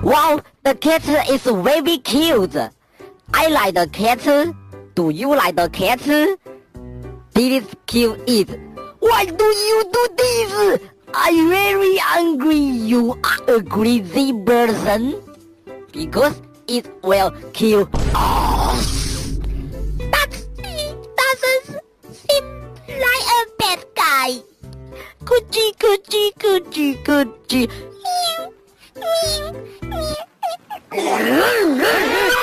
Wow, the cat is very cute. I like the cat. Do you like the cat? This kill it. Why do you do this? I'm very angry. You are a crazy person. Because it will kill us. But he doesn't seem like a bad guy. Coochie, coochie, coochie, coochie. Meow, meow, meow.